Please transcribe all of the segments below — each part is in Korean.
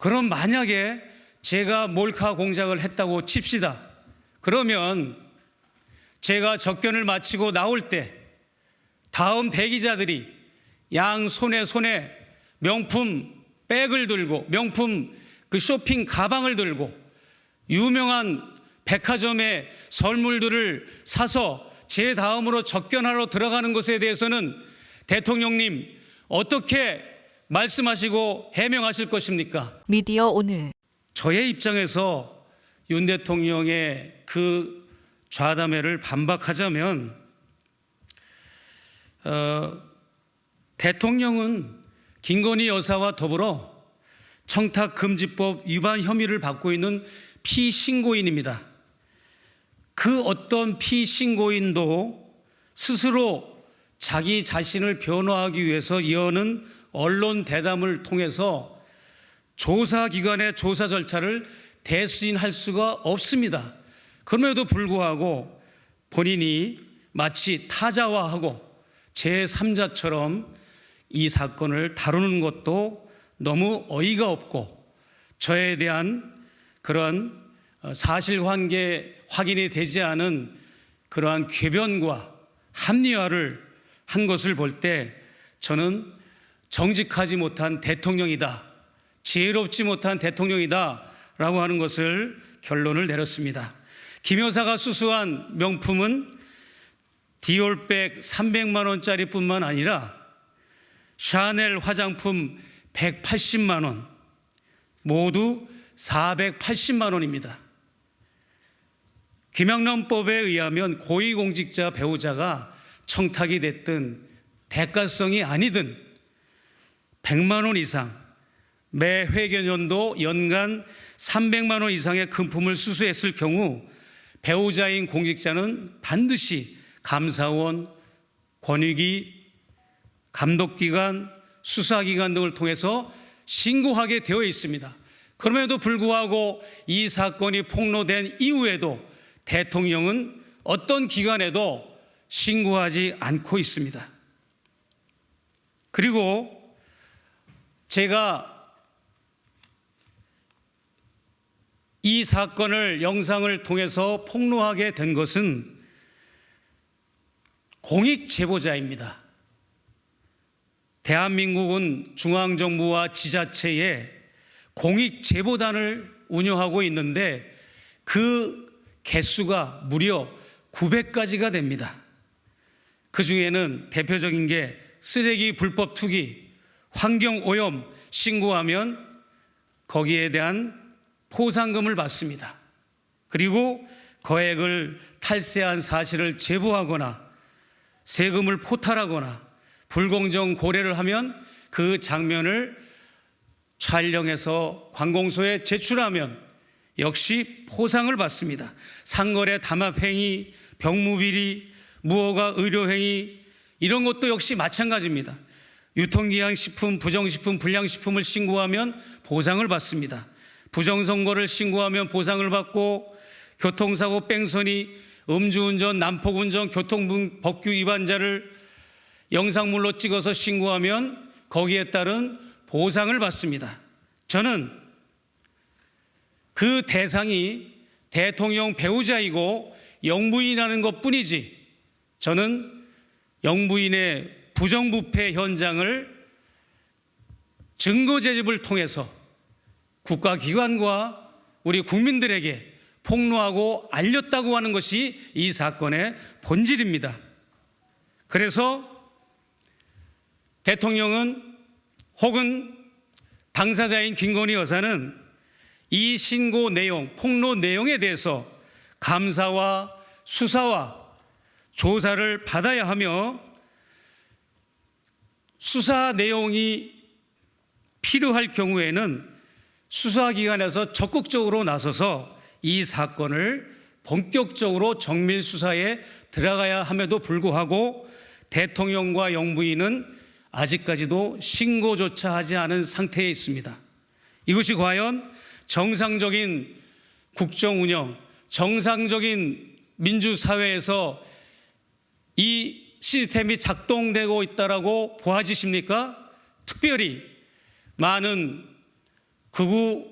그럼 만약에 제가 몰카 공작을 했다고 칩시다. 그러면 제가 접견을 마치고 나올 때 다음 대기자들이 양 손에 명품 백을 들고 명품 그 쇼핑 가방을 들고 유명한 백화점의 선물들을 사서 제 다음으로 접견하러 들어가는 것에 대해서는 대통령님 어떻게 말씀하시고 해명하실 것입니까? 미디어 오늘. 저의 입장에서 윤 대통령의 그 좌담회를 반박하자면 대통령은 김건희 여사와 더불어 청탁금지법 위반 혐의를 받고 있는 피신고인입니다. 그 어떤 피신고인도 스스로 자기 자신을 변호하기 위해서 여는 언론 대담을 통해서 조사기관의 조사 절차를 대수진할 수가 없습니다. 그럼에도 불구하고 본인이 마치 타자화하고 제3자처럼 이 사건을 다루는 것도 너무 어이가 없고 저에 대한 그런 사실관계 확인이 되지 않은 그러한 궤변과 합리화를 한 것을 볼 때 저는 정직하지 못한 대통령이다, 지혜롭지 못한 대통령이다 라고 하는 것을 결론을 내렸습니다. 김 여사가 수수한 명품은 디올백 300만 원짜리 뿐만 아니라 샤넬 화장품 180만 원, 모두 480만 원입니다. 김영란법에 의하면 고위공직자 배우자가 청탁이 됐든 대가성이 아니든 100만 원 이상, 매 회계연도 연간 300만 원 이상의 금품을 수수했을 경우 배우자인 공직자는 반드시 감사원, 권익위, 감독기관, 수사기관 등을 통해서 신고하게 되어 있습니다. 그럼에도 불구하고 이 사건이 폭로된 이후에도 대통령은 어떤 기관에도 신고하지 않고 있습니다. 그리고 제가 이 사건을 영상을 통해서 폭로하게 된 것은 공익 제보자입니다. 대한민국은 중앙정부와 지자체에 공익 제보단을 운영하고 있는데 그 개수가 무려 900가지가 됩니다. 그 중에는 대표적인 게 쓰레기 불법 투기, 환경오염 신고하면 거기에 대한 포상금을 받습니다. 그리고 거액을 탈세한 사실을 제보하거나 세금을 포탈하거나 불공정 고래를 하면 그 장면을 촬영해서 관공서에 제출하면 역시 포상을 받습니다. 상거래 담합행위, 병무비리, 무허가 의료행위 이런 것도 역시 마찬가지입니다. 유통기한식품, 부정식품, 불량식품을 신고하면 보상을 받습니다. 부정선거를 신고하면 보상을 받고 교통사고 뺑소니, 음주운전, 난폭운전, 교통법규 위반자를 영상물로 찍어서 신고하면 거기에 따른 보상을 받습니다. 저는 그 대상이 대통령 배우자이고 영부인이라는 것뿐이지 저는 영부인의 부정부패 현장을 증거 제집을 통해서 국가기관과 우리 국민들에게 폭로하고 알렸다고 하는 것이 이 사건의 본질입니다. 그래서 대통령은 혹은 당사자인 김건희 여사는 이 신고 내용, 폭로 내용에 대해서 감사와 수사와 조사를 받아야 하며 수사 내용이 필요할 경우에는 수사기관에서 적극적으로 나서서 이 사건을 본격적으로 정밀 수사에 들어가야 함에도 불구하고 대통령과 영부인은 아직까지도 신고조차 하지 않은 상태에 있습니다. 이것이 과연 정상적인 국정 운영, 정상적인 민주사회에서 이 시스템이 작동되고 있다라고 보아지십니까? 특별히 많은 극우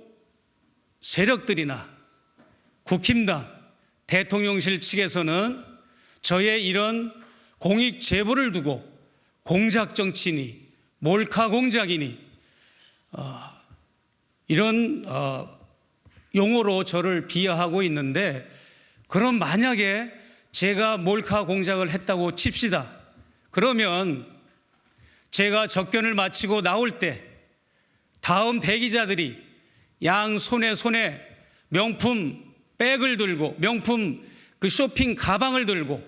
세력들이나 국힘당, 대통령실 측에서는 저의 이런 공익 제보를 두고 공작 정치니 몰카 공작이니 이런 용어로 저를 비하하고 있는데, 그럼 만약에 제가 몰카 공작을 했다고 칩시다. 그러면 제가 접견을 마치고 나올 때 다음 대기자들이 양 손에 명품 백을 들고 명품 그 쇼핑 가방을 들고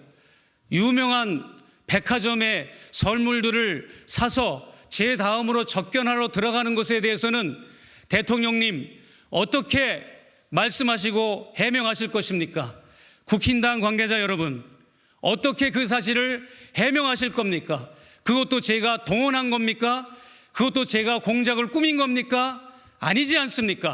유명한 백화점의 선물들을 사서 제 다음으로 접견하러 들어가는 것에 대해서는 대통령님 어떻게 말씀하시고 해명하실 것입니까? 국힘당 관계자 여러분, 어떻게 그 사실을 해명하실 겁니까? 그것도 제가 동원한 겁니까? 그것도 제가 공작을 꾸민 겁니까? 아니지 않습니까?